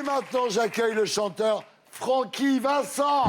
maintenant, j'accueille le chanteur Francky Vincent.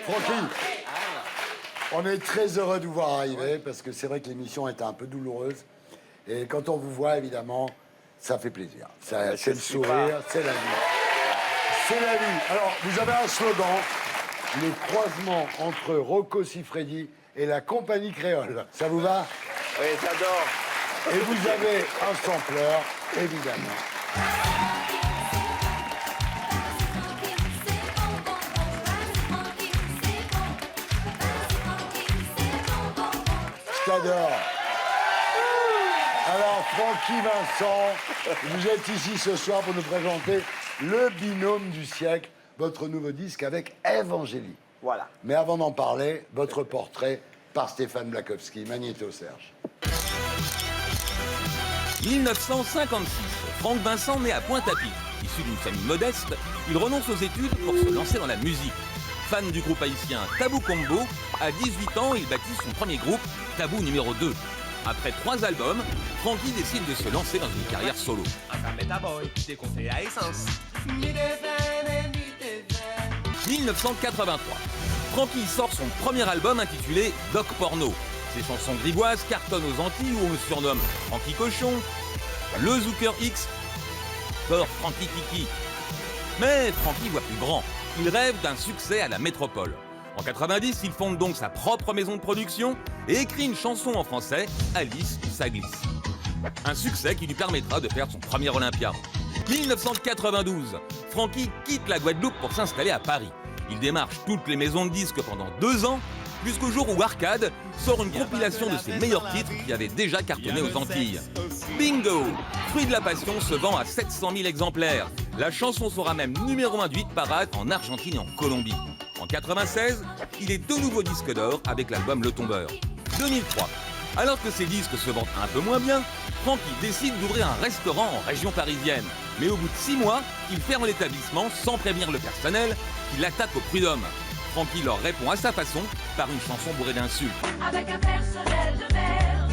Francky, on est très heureux de vous voir arriver parce que c'est vrai que l'émission était un peu douloureuse. Et quand on vous voit, évidemment, ça fait plaisir. C'est le sourire, c'est la vie. C'est la vie. Alors, vous avez un slogan, le croisement entre Rocco Siffredi et la compagnie créole. Ça vous va? Oui, j'adore. Et vous avez un sampleur, évidemment. J'adore. Alors, Francky Vincent, vous êtes ici ce soir pour nous présenter le binôme du siècle, votre nouveau disque avec Evangélie. Voilà. Mais avant d'en parler, votre portrait par Stéphane Blakowski, Magnéto Serge. 1956, Franck Vincent naît à Pointe-à-Pitre. Issu d'une famille modeste, il renonce aux études pour se lancer dans la musique. Fan du groupe haïtien Tabou Combo, à 18 ans, il baptise son premier groupe, Tabou numéro 2. Après 3 albums, Francky décide de se lancer dans une carrière solo. 1983, Francky sort son premier album intitulé Doc Porno. Ses chansons grivoises cartonnent aux Antilles où on le surnomme Francky Cochon, le Zucker X, Fort Francky Kiki. Mais Francky voit plus grand. Il rêve d'un succès à la métropole. En 90, il fonde donc sa propre maison de production et écrit une chanson en français, Alice, ça glisse. Un succès qui lui permettra de faire son premier Olympia. 1992, Francky quitte la Guadeloupe pour s'installer à Paris. Il démarche toutes les maisons de disques pendant 2 ans, jusqu'au jour où Arcade sort une compilation de ses meilleurs titres qui avaient déjà cartonné aux Antilles. Bingo! Fruit de la passion se vend à 700 000 exemplaires. La chanson sera même numéro 1 du hit parade en Argentine et en Colombie. En 96, il est de nouveau disque d'or avec l'album Le Tombeur. 2003, alors que ses disques se vendent un peu moins bien, Francky décide d'ouvrir un restaurant en région parisienne. Mais au bout de 6 mois, il ferme l'établissement sans prévenir le personnel qui l'attaque au prud'homme. Francky leur répond à sa façon par une chanson bourrée d'insultes. Avec un personnel de merde,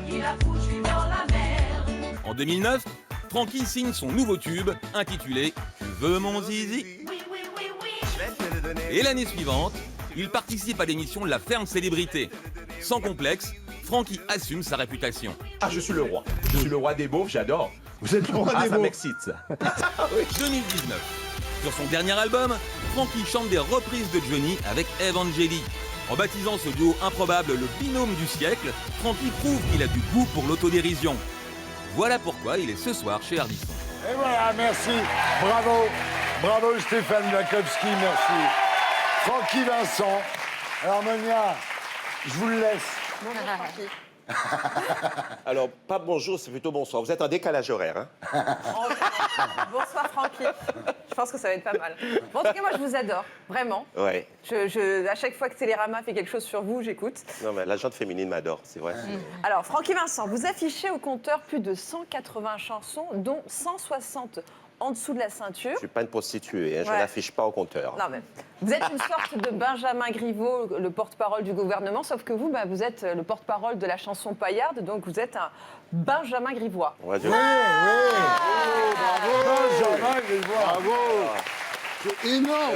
il a foutu dans la merde. En 2009, Francky signe son nouveau tube intitulé « Tu veux mon zizi ?» Et l'année suivante, il participe à l'émission La Ferme Célébrité. Sans complexe, Francky assume sa réputation. Ah, je suis le roi. Je suis le roi des beaufs, j'adore. Vous êtes le roi des ça mots. m'excite, ça. 2019. Sur son dernier album, Francky chante des reprises de Johnny avec Evangélie. En baptisant ce duo improbable le binôme du siècle, Francky prouve qu'il a du goût pour l'autodérision. Voilà pourquoi il est ce soir chez Ardisson. Et voilà, merci. Bravo. Bravo Stéphane Blakowski, merci. Francky Vincent. Alors Monia, je vous le laisse. Bonjour Francky. Alors, pas bonjour, c'est plutôt bonsoir. Vous êtes en décalage horaire, hein? Bonsoir Francky. Je pense que ça va être pas mal. Bon, en tout cas, moi, je vous adore, vraiment. Ouais. À chaque fois que Télérama fait quelque chose sur vous, j'écoute. Non, mais la gente féminine m'adore, c'est vrai. Alors, Francky Vincent, vous affichez au compteur plus de 180 chansons, dont 160 en dessous de la ceinture. Je suis pas une prostituée, hein, je Ouais. n'affiche pas au compteur. Non, mais vous êtes une sorte de Benjamin Griveaux, le porte-parole du gouvernement, sauf que vous, vous êtes le porte-parole de la chanson paillarde, donc vous êtes un Benjamin Grivois. On va dire- Benjamin Grivois. Bravo. C'est énorme.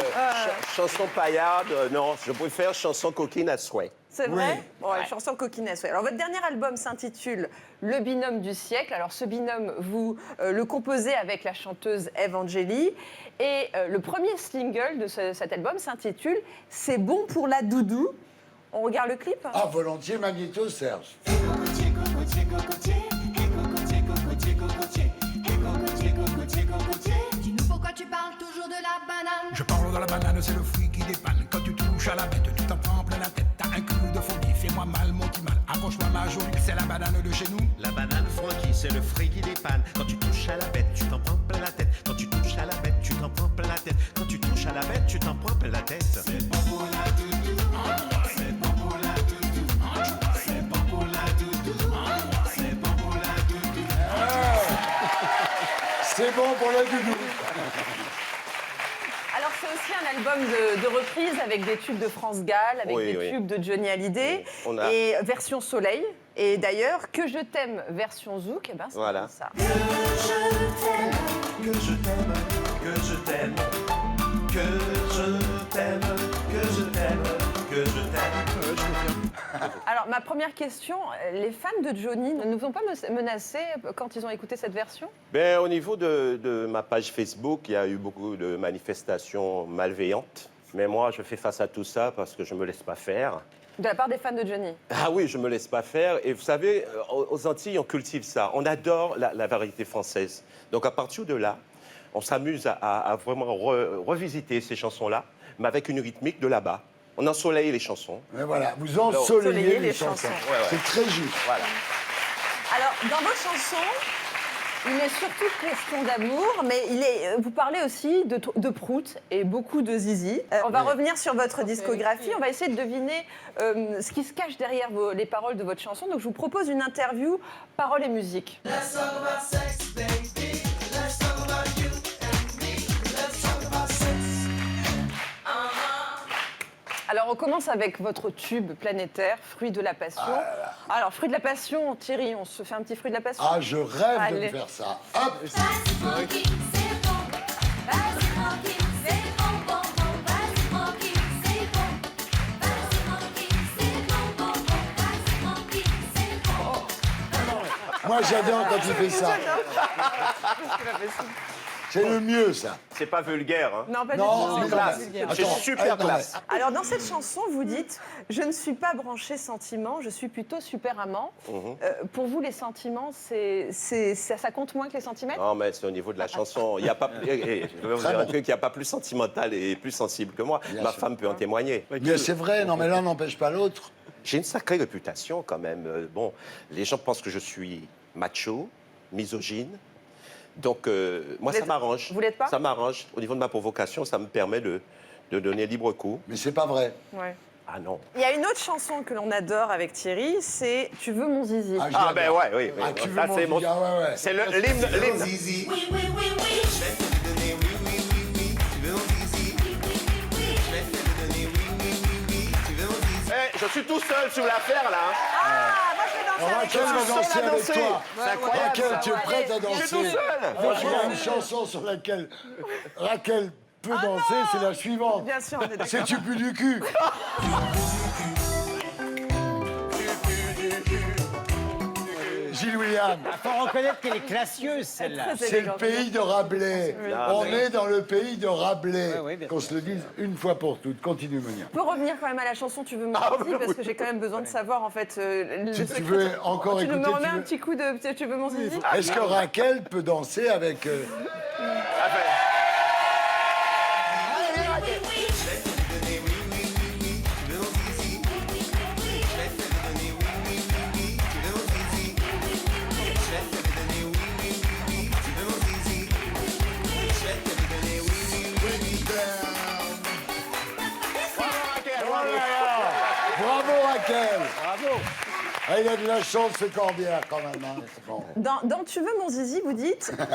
Chanson paillarde, non, je préfère chanson coquine à souhait. C'est vrai? Oui. Ouais, chanson coquinesse. Ouais. Alors, votre dernier album s'intitule Le binôme du siècle. Alors, ce binôme, vous le composez avec la chanteuse Evangélie. Et le premier single de cet album s'intitule C'est bon pour la doudou. On regarde le clip? Ah, volontiers, Magnéto Serge. Dis-nous pourquoi tu parles toujours de la banane. Je parle de la banane, c'est le fruit qui dépanne. Quand tu touches à la bête, tu t'en prends plein la tête. T'as un coup de folie, fais-moi mal, mon petit mal. Approche-moi ma jolie, c'est la banane de chez nous. La banane Francky, c'est le fruit qui dépanne. Quand tu touches à la bête, tu t'en prends plein la tête. Quand C'est bon pour le doudou. Alors, c'est aussi un album de reprise avec des tubes de France Gall, avec Oui, des oui. tubes de Johnny Hallyday, On a- et version Soleil. Et d'ailleurs, Que je t'aime version Zouk, eh ben, c'est Voilà. ça. Que je t'aime, que je t'aime, que je t'aime, que je t'aime, que je t'aime. Alors, ma première question, les fans de Johnny ne vous ont pas menacé quand ils ont écouté cette version? Ben, au niveau de ma page Facebook, il y a eu beaucoup de manifestations malveillantes. Mais moi, je fais face à tout ça parce que je ne me laisse pas faire. De la part des fans de Johnny? Ah oui, je ne me laisse pas faire. Et vous savez, aux Antilles, on cultive ça. On adore la variété française. Donc à partir de là, on s'amuse à vraiment revisiter ces chansons-là, mais avec une rythmique de là-bas. On ensoleille les chansons. Mais voilà, vous ensoleillez les chansons. Ouais, ouais. C'est très juste. Voilà. Alors, dans vos chansons, il est surtout question d'amour, mais vous parlez aussi de Prout et beaucoup de Zizi. On va revenir sur votre discographie, on va essayer de deviner ce qui se cache derrière les paroles de votre chanson. Donc, je vous propose une interview paroles et musique. Alors, on commence avec votre tube planétaire, Fruit de la Passion. Alors, Fruit de la Passion, Thierry, on se fait un petit Fruit de la Passion? Ah, je rêve de Allez. me faire ça. Hop. Vas-y tranquille, c'est bon. Vas-y tranquille, c'est bon, bon, bon. Vas-y tranquille, c'est bon. Vas-y tranquille, c'est bon, bon, bon. Vas-y tranquille, c'est bon. Moi, j'adore quand tu fais ça. C'est le mieux, ça. C'est pas vulgaire, hein? Non, pas Non, du mais tout. non, classe. mais- C'est attends, super non, mais- classe. Alors, dans cette chanson, vous dites « Je ne suis pas branché sentiment, je suis plutôt super amant Pour vous, les sentiments, ça compte moins que les sentiments? Non, mais c'est au niveau de la chanson. Il y a pas, je vais vous dire un truc, il n'y a pas plus sentimental et plus sensible que moi. Bien Ma sûr. femme peut en témoigner. Mais c'est vrai, non, mais l'un n'empêche pas l'autre. J'ai une sacrée réputation quand même. Bon, les gens pensent que je suis macho, misogyne. Donc, moi, Vous ça l'êtes- m'arrange. vous l'êtes pas? Ça m'arrange. Au niveau de ma provocation, ça me permet de donner libre cours. Mais c'est pas vrai. Ouais. Ah non. Il y a une autre chanson que l'on adore avec Thierry, c'est « Tu veux mon zizi je Ah, ben l'adore. ouais, oui. oui. Ah, tu veux Ça, mon c'est zizi, ah, ouais, ouais. C'est l'hymne. Zizi, Oui, oui, oui, oui. je vais te le donner, oui, oui, oui, oui. Tu veux mon zizi? Oui, oui, oui, oui. Je vais te le donner, oui, oui, oui, oui. Tu veux mon zizi? Eh, je suis tout seul sur l'affaire, là. hein. Ah, moi je vais danser avec Raquel toi. va danser seul à avec danser. toi. C'est incroyable, Raquel, ça. tu es prête à Allez, danser? je suis tout seul. Moi, il y a une chanson sur laquelle Raquel peut danser, c'est la suivante. Bien sûr, on est d'accord. C'est Tu pues du cul. Gilles William, Il faut reconnaître qu'elle est classieuse, celle-là. Très c'est le élégant. pays de Rabelais. On est dans le pays de Rabelais. Oui, oui, bien Qu'on se le dise une fois pour toutes. Continue, Monia. On peut revenir quand même à la chanson « Tu veux mon zizi » parce que j'ai quand même besoin de savoir en fait le Si tu secret. veux encore Tu nous écouter, me remets tu un veux- petit coup de « Tu veux mon zizi » Est-ce que Raquel peut danser avec... Bravo Raquel. Bravo. Ah, il a de la chance ce Corbière quand même. Hein. Bon. Dans Tu veux mon zizi, vous dites « Viens,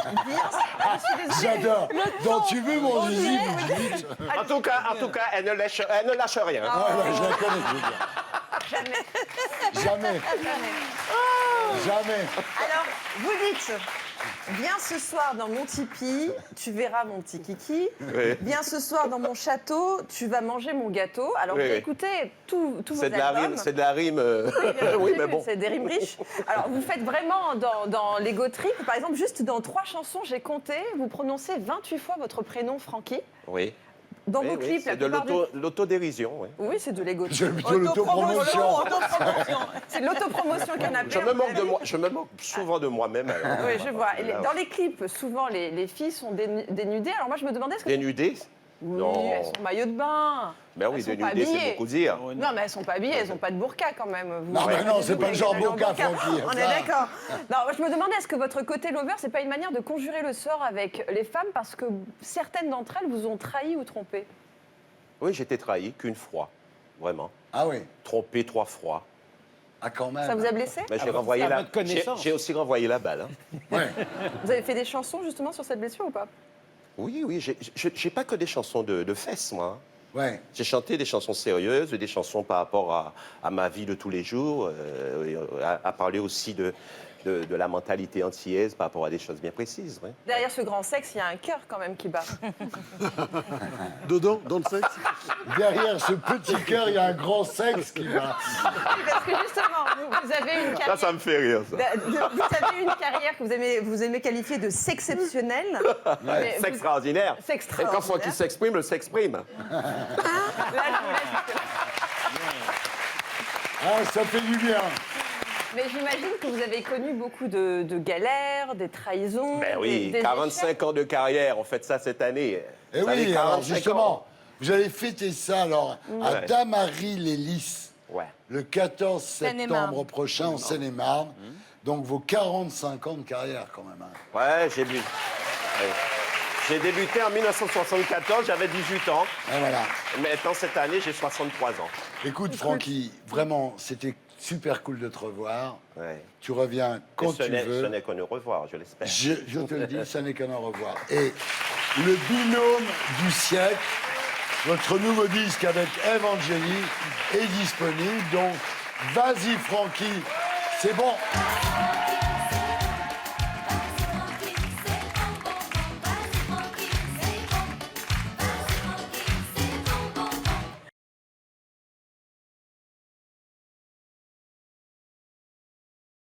je suis désolée. J'adore. Dans Tu veux mon On zizi, dirait- vous dites... En tout cas, elle ne lâche rien. Ah, ouais, je la connais, je veux dire. Jamais. Jamais. Jamais. Alors, vous dites, viens ce soir dans mon tipi, tu verras mon petit kiki. Oui. Viens ce soir dans mon château, tu vas manger mon gâteau. Alors, Oui, vous oui. écoutez tous vos C'est de la albums. rime, c'est de la rime. Oui, bien sûr, oui, j'ai mais vu, bon. c'est des rimes riches. Alors, vous faites vraiment dans l'ego trip. Par exemple, juste dans 3 chansons, j'ai compté, vous prononcez 28 fois votre prénom Francky. Oui. Dans Oui, vos oui, clips, c'est la de plupart du... l'autodérision. Oui. Oui, c'est de l'ego J'aime trip. plutôt l'autopromotion. C'est de l'autopromotion qu'il y en a Je me moque de moi, je me moque souvent de moi-même. alors. Oui, je vois. Et Là, dans les clips, souvent, les filles sont dénudées. Alors moi, je me demandais, est-ce que... Dénudé? Oui, Non. elles sont maillot de bain. Ben oui, Elles sont pas dénudé, c'est habillées. beaucoup dire. Non, mais elles sont pas habillées, elles n'ont pas de burqa quand même. Vous Non, mais voyez, non, c'est pas le genre vous burqa, burqa. Francky, On ça. est d'accord. Non, moi, je me demandais, est-ce que votre côté lover, c'est pas une manière de conjurer le sort avec les femmes parce que certaines d'entre elles vous ont trahi ou trompé? Oui, j'ai été trahi qu'une fois, vraiment. Ah oui. Trompé 3 fois. Ah, quand même. Ça vous a blessé? Ben, j'ai Ah, renvoyé à la... votre connaissance. J'ai aussi renvoyé la balle. Hein. Ouais. Vous avez fait des chansons justement sur cette blessure ou pas? Oui, oui, j'ai pas que des chansons de fesses, moi. Ouais. J'ai chanté des chansons sérieuses, des chansons par rapport à ma vie de tous les jours, à parler aussi de la mentalité antillaise par rapport à des choses bien précises. Ouais. Derrière ce grand sexe, il y a un cœur quand même qui bat. Dedans, dans le sexe. Derrière ce petit cœur, il y a un grand sexe qui va. Parce que justement, vous avez une carrière. Ça me fait rire, ça. Vous avez une carrière que vous aimez qualifier de sexceptionnelle. Mais C'est extraordinaire. C'est Et extraordinaire. quand faut qu'il s'exprime, le s'exprime. Là, je vous laisse. Ah, ça fait du bien. Mais j'imagine que vous avez connu beaucoup de galères, des trahisons. Ben oui, des 45 échecs. ans de carrière, on fait ça cette année. Et Ça fait oui, alors 45 justement, ans. vous allez fêter ça alors à Ouais. Damary-les-Lys Ouais. le 14 Seine-et-Marne. septembre prochain en Seine-et-Marne. Donc vos 45 ans de carrière quand même. Hein. Ouais, j'ai débuté en 1974, j'avais 18 ans. Et voilà. Maintenant, cette année, j'ai 63 ans. Écoute Francky, vraiment, c'était super cool de te revoir. Ouais. Tu reviens quand Et ce tu n'est- veux. Ce n'est qu'un au revoir, je l'espère. Je te le dis, ça n'est qu'un au revoir. Et le binôme du siècle, votre nouveau disque avec Eve Angeli est disponible. Donc, vas-y Francky, c'est bon.